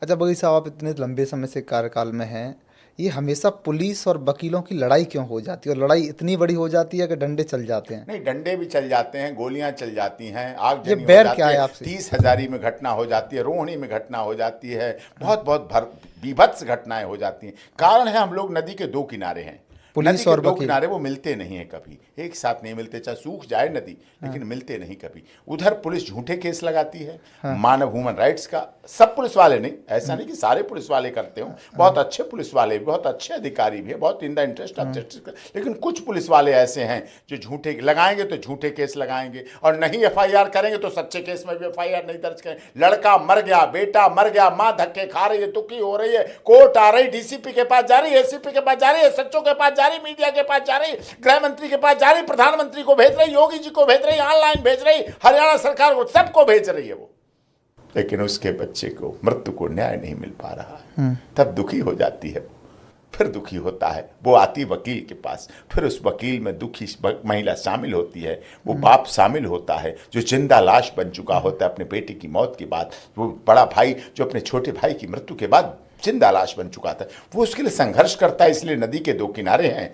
अच्छा बगई साहब, आप इतने लंबे समय से कार्यकाल में हैं, ये हमेशा पुलिस और वकीलों की लड़ाई क्यों हो जाती है, और लड़ाई इतनी बड़ी हो जाती है कि डंडे चल जाते हैं? नहीं, डंडे भी चल जाते हैं, गोलियां चल जाती हैं, ये आगजनी हो बैर क्या जाती है है, आपसे? 30 हजारी में घटना हो जाती है, रोहिणी में घटना हो जाती है, बहुत बहुत भर बीभत्स घटनाएं हो जाती हैं। कारण है हम लोग नदी के दो किनारे हैं। नदी पुलिस के और दो वकील। किनारे वो मिलते नहीं हैं, कभी एक साथ नहीं मिलते, चाहे सूख जाए नदी लेकिन मिलते नहीं कभी। उधर पुलिस झूठे केस लगाती है, मानव ह्यूमन राइट्स का। सब पुलिस वाले नहीं, ऐसा नहीं कि सारे पुलिस वाले करते हो, बहुत अच्छे पुलिस वाले भी, बहुत अच्छे अधिकारी भी है, बहुत in the interest of justice. लेकिन कुछ पुलिस वाले ऐसे हैं जो झूठे लगाएंगे तो झूठे केस लगाएंगे, और नहीं एफआईआर करेंगे तो सच्चे केस में भी एफआईआर नहीं दर्ज करें। लड़का मर गया, बेटा मर गया, माँ धक्के खा रही है, दुखी हो रही है, कोर्ट आ रही, डीसीपी के पास जा रही है, एसीपी के पास जा रही है, सच्चों के पास जा रही, मीडिया के पास जा रही, गृह मंत्री के पास जा रही, प्रधानमंत्री को भेज रही, योगी जी को भेज रही, ऑनलाइन भेज रही, हरियाणा सरकार को, सबको भेज रही है वो। लेकिन उसके बच्चे को, मृत्यु को न्याय नहीं मिल पा रहा है, तब दुखी हो जाती है। फिर दुखी होता है, वो आती वकील के पास, फिर उस वकील में दुखी महिला शामिल होती है, वो बाप शामिल होता है जो जिंदा लाश बन चुका होता है अपने बेटे की मौत के बाद, वो बड़ा भाई जो अपने छोटे भाई की मृत्यु के बाद जिंदा लाश बन चुका था, वो उसके लिए संघर्ष करता है। इसलिए नदी के दो किनारे हैं,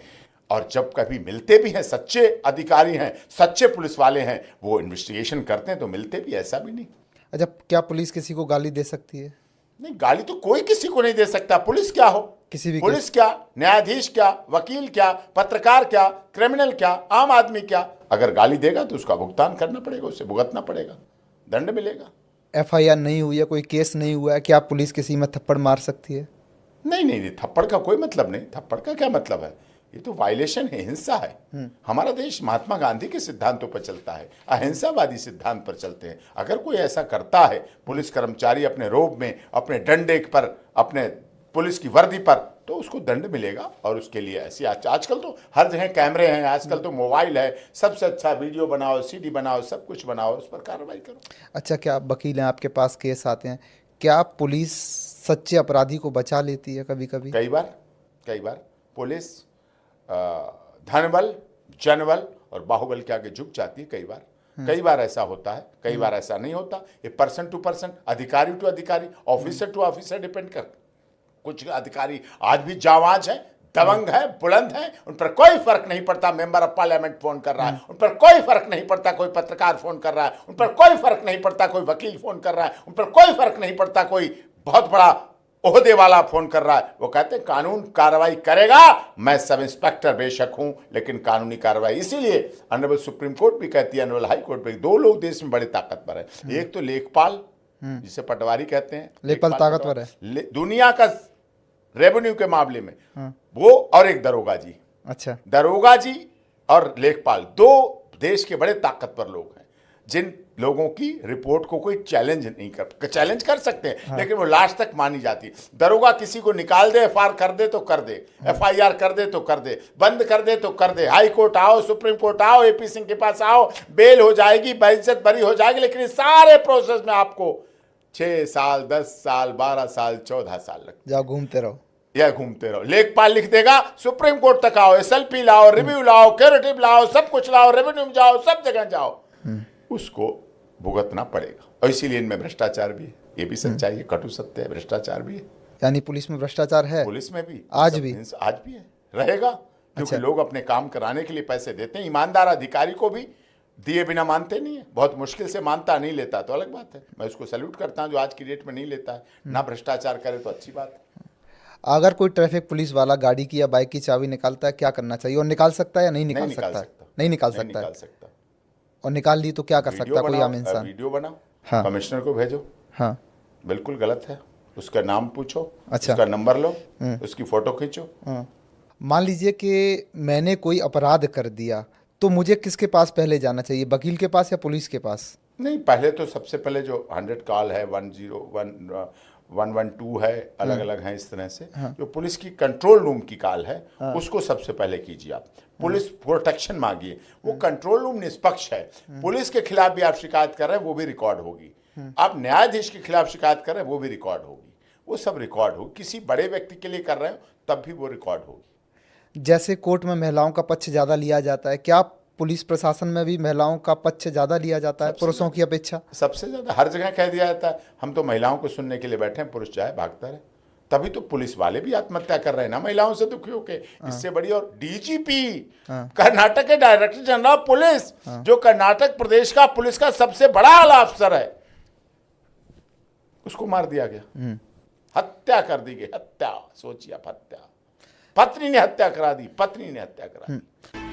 और जब कभी मिलते भी हैं, सच्चे अधिकारी हैं, सच्चे पुलिस वाले हैं, वो इन्वेस्टिगेशन करते हैं तो मिलते भी, ऐसा भी नहीं। अच्छा, क्या पुलिस किसी को गाली दे सकती है? नहीं, गाली तो कोई किसी को नहीं दे सकता। पुलिस क्या हो, किसी भी पुलिस क्या, न्यायाधीश क्या, वकील क्या, पत्रकार क्या, क्रिमिनल क्या, आम आदमी क्या, अगर गाली देगा तो उसका भुगतान करना पड़ेगा, उसे भुगतना पड़ेगा, दंड मिलेगा। एफआईआर नहीं हुई है, कोई केस नहीं हुआ है, क्या पुलिस किसी में थप्पड़ मार सकती है? नहीं नहीं नहीं, थप्पड़ का कोई मतलब नहीं। थप्पड़ का क्या मतलब है, ये तो वायलेशन है, हिंसा है। हमारा देश महात्मा गांधी के सिद्धांतों पर चलता है, अहिंसावादी सिद्धांत पर चलते हैं। अगर कोई ऐसा करता है, पुलिस कर्मचारी अपने रोब में, अपने डंडे पर, अपने पुलिस की वर्दी पर, तो उसको दंड मिलेगा। और उसके लिए ऐसी आजकल तो हर जगह कैमरे हैं, आजकल तो मोबाइल है, सबसे अच्छा वीडियो बनाओ, सीडी बनाओ, सब कुछ बनाओ, उस पर कार्रवाई करो। अच्छा, क्या आप वकील हैं, आपके पास केस आते हैं, क्या पुलिस सच्चे अपराधी को बचा लेती है कभी कभी? कई बार पुलिस धनबल, जनबल और बाहुबल के आगे झुक जाती है। कई बार ऐसा होता है, कई बार ऐसा नहीं होता। ये पर्सन टू पर्सन, अधिकारी टू अधिकारी, ऑफिसर टू ऑफिसर डिपेंड कर। कुछ अधिकारी आज भी जाबाज हैं, दबंग है, बुलंद है, उन पर कोई फर्क नहीं पड़ता मेंबर ऑफ पार्लियामेंट फोन कर रहा है, उन पर कोई फर्क नहीं पड़ता कोई पत्रकार फोन कर रहा है, उन पर कोई फर्क नहीं पड़ता कोई वकील फोन कर रहा है, उन पर कोई फर्क नहीं पड़ता कोई बहुत बड़ा ओहदे वाला फोन कर रहा है। वो कहते हैं कानून कार्रवाई करेगा, मैं सब इंस्पेक्टर बेशक हूं लेकिन कानूनी कार्रवाई। इसीलिए ऑनरेबल सुप्रीम कोर्ट भी कहती है, ऑनरेबल हाई कोर्ट भी, दो लोग देश में बड़े ताकतवर है, एक तो लेखपाल जिसे पटवारी कहते हैं, लेखपाल ताकतवर है दुनिया का रेवेन्यू के मामले में, वो, और एक दरोगा जी। अच्छा। दरोगा जी और लेखपाल दो देश के बड़े ताकतवर लोग हैं, जिन लोगों की रिपोर्ट को कोई चैलेंज नहीं चैलेंज कर सकते हैं, लेकिन वो लास्ट तक मानी जाती है। दरोगा किसी को निकाल दे, एफआईआर कर दे तो कर दे, एफआईआर कर दे तो कर दे, बंद कर दे तो कर दे, हाई कोर्ट आओ, सुप्रीम कोर्ट आओ, एपी सिंह के पास आओ, बेल हो जाएगी, बेइज्जत बरी हो जाएगी, लेकिन इस सारे प्रोसेस में आपको 6 साल, 10 साल, 12 साल, 14 साल लगते। जाओ घूमते रहो, या घूमते रहो। लेखपाल लिख देगा, सुप्रीम कोर्ट तक आओ, एसएलपी लाओ, रिव्यू लाओ, क्यूरेटिव लाओ, सब कुछ लाओ, रेवेन्यू में जाओ, सब जगह जाओ, उसको भुगतना पड़ेगा। और इसीलिए इनमें भ्रष्टाचार भी है, ये भी सच्चाई है, कटु सत्य है, भ्रष्टाचार भी है। यानी पुलिस में भ्रष्टाचार है? पुलिस में भी आज भी है, रहेगा, क्योंकि अच्छा। लोग अपने काम कराने के लिए पैसे देते हैं। ईमानदार अधिकारी को भी दिए बिना मानते नहीं है, बहुत मुश्किल से मानता, नहीं लेता तो अलग बात है, मैं उसको सैल्यूट करता हूं जो आज की डेट में नहीं लेता है, ना भ्रष्टाचार करे तो अच्छी बात है। अगर कोई ट्रैफिक पुलिस वाला गाड़ी की या बाइक की चाबी निकालता है, क्या करना चाहिए, और निकाल सकता है या नहीं निकाल सकता? नहीं निकाल सकता है। और निकाल ली तो क्या कर सकता है कोई आम इंसान? वीडियो बनाओ, हाँ। कमिश्नर को भेजो, हाँ, बिल्कुल गलत है, उसका नाम पूछो, अच्छा। उसका नंबर लो, उसकी फोटो खींचो। मान लीजिए कि मैंने कोई अपराध कर दिया, तो मुझे किसके पास पहले जाना चाहिए, वकील के पास या पुलिस के पास? नहीं, पहले तो सबसे पहले जो 100 कॉल है, 101 112 है, अलग अलग हैं इस तरह से, जो पुलिस की कंट्रोल रूम की कॉल है, उसको सबसे पहले कीजिए आप। पुलिस प्रोटेक्शन मांगिए, वो कंट्रोल रूम निष्पक्ष है। पुलिस के खिलाफ भी आप शिकायत कर रहे हैं, वो भी रिकॉर्ड होगी। आप न्यायाधीश के खिलाफ शिकायत कर रहे हैं, वो भी रिकॉर्ड होगी, वो सब रिकॉर्ड होगी। किसी बड़े व्यक्ति के लिए कर रहे हो तब भी वो रिकॉर्ड होगी। जैसे कोर्ट में महिलाओं का पक्ष ज़्यादा लिया जाता है, क्या पुलिस प्रशासन में भी महिलाओं का पक्ष ज्यादा लिया जाता है पुरुषों की अपेक्षा। सबसे ज्यादा हर जगह कह दिया जाता है हम तो महिलाओं को सुनने के लिए बैठे हैं, पुरुष चाहे भागता रहे। तभी तो पुलिस वाले भी आत्महत्या कर रहे हैं ना महिलाओं से दुखी होके। इससे बड़ी, और डीजीपी कर्नाटक के डायरेक्टर जनरल ऑफ पुलिस, जो कर्नाटक प्रदेश का पुलिस का सबसे बड़ा आला अफसर है, उसको मार दिया गया, हत्या कर दी गई। हत्या, सोचिए आप, हत्या, पत्नी ने हत्या करा दी, पत्नी ने हत्या करा दी।